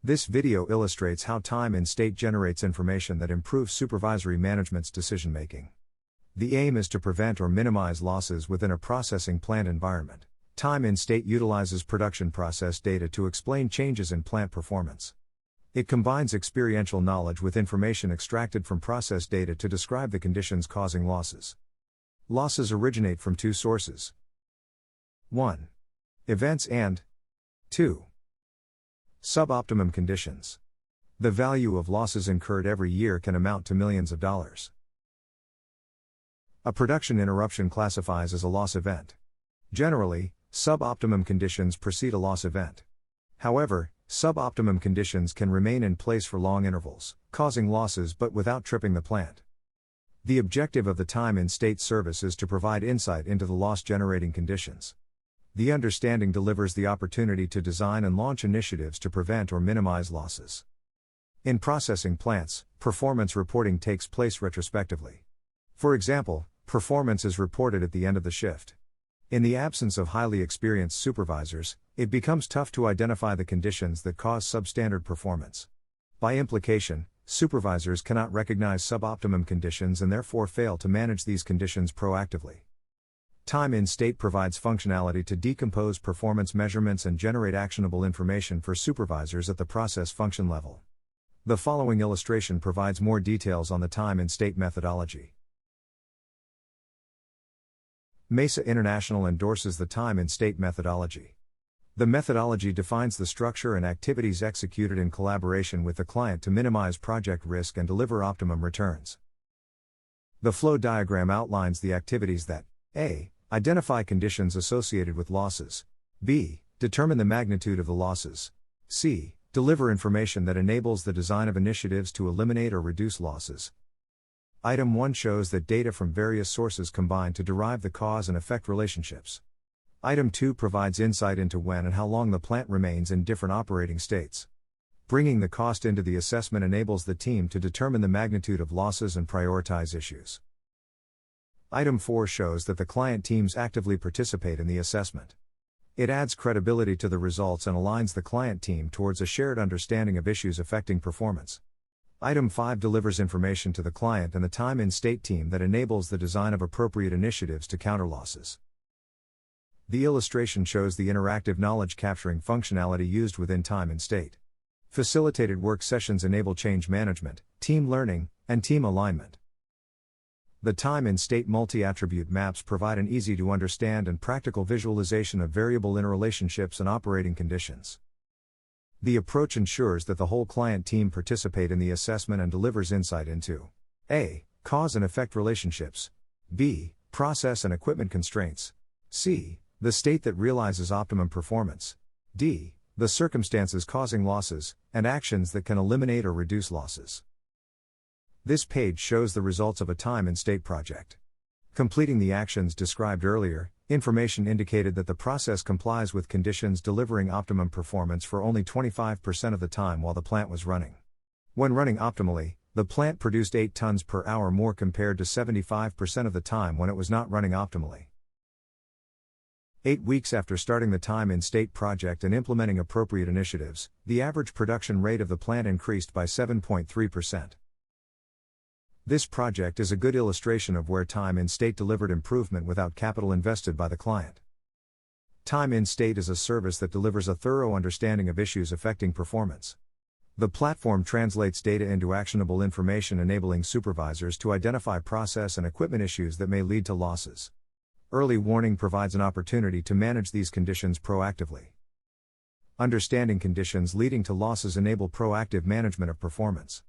This video illustrates how time in state generates information that improves supervisory management's decision-making. The aim is to prevent or minimize losses within a processing plant environment. Time in state utilizes production process data to explain changes in plant performance. It combines experiential knowledge with information extracted from process data to describe the conditions causing losses. Losses originate from two sources. 1. Events and 2. Suboptimum conditions. The value of losses incurred every year can amount to millions of dollars. A production interruption classifies as a loss event. Generally, suboptimum conditions precede a loss event. However, suboptimum conditions can remain in place for long intervals, causing losses but without tripping the plant. The objective of the time in state service is to provide insight into the loss-generating conditions. The understanding delivers the opportunity to design and launch initiatives to prevent or minimize losses. In processing plants, performance reporting takes place retrospectively. For example, performance is reported at the end of the shift. In the absence of highly experienced supervisors, it becomes tough to identify the conditions that cause substandard performance. By implication, supervisors cannot recognize suboptimum conditions and therefore fail to manage these conditions proactively. Time in state provides functionality to decompose performance measurements and generate actionable information for supervisors at the process function level. The following illustration provides more details on the time in state methodology. Mesa International endorses the time in state methodology. The methodology defines the structure and activities executed in collaboration with the client to minimize project risk and deliver optimum returns. The flow diagram outlines the activities that A. Identify conditions associated with losses. B. Determine the magnitude of the losses. C. Deliver information that enables the design of initiatives to eliminate or reduce losses. Item 1 shows that data from various sources combine to derive the cause and effect relationships. Item 2 provides insight into when and how long the plant remains in different operating states. Bringing the cost into the assessment enables the team to determine the magnitude of losses and prioritize issues. Item 4 shows that the client teams actively participate in the assessment. It adds credibility to the results and aligns the client team towards a shared understanding of issues affecting performance. Item 5 delivers information to the client and the time in state team that enables the design of appropriate initiatives to counter losses. The illustration shows the interactive knowledge capturing functionality used within time in state. Facilitated work sessions enable change management, team learning, and team alignment. The time in state multi-attribute maps provide an easy-to-understand and practical visualization of variable interrelationships and operating conditions. The approach ensures that the whole client team participate in the assessment and delivers insight into A. Cause and effect relationships. B. Process and equipment constraints. C. The state that realizes optimum performance. D. The circumstances causing losses, and actions that can eliminate or reduce losses. This page shows the results of a time in state project. Completing the actions described earlier, information indicated that the process complies with conditions delivering optimum performance for only 25% of the time while the plant was running. When running optimally, the plant produced 8 tons per hour more compared to 75% of the time when it was not running optimally. 8 weeks after starting the time in state project and implementing appropriate initiatives, the average production rate of the plant increased by 7.3%. This project is a good illustration of where time in state delivered improvement without capital invested by the client. Time in state is a service that delivers a thorough understanding of issues affecting performance. The platform translates data into actionable information, enabling supervisors to identify process and equipment issues that may lead to losses. Early warning provides an opportunity to manage these conditions proactively. Understanding conditions leading to losses enable proactive management of performance.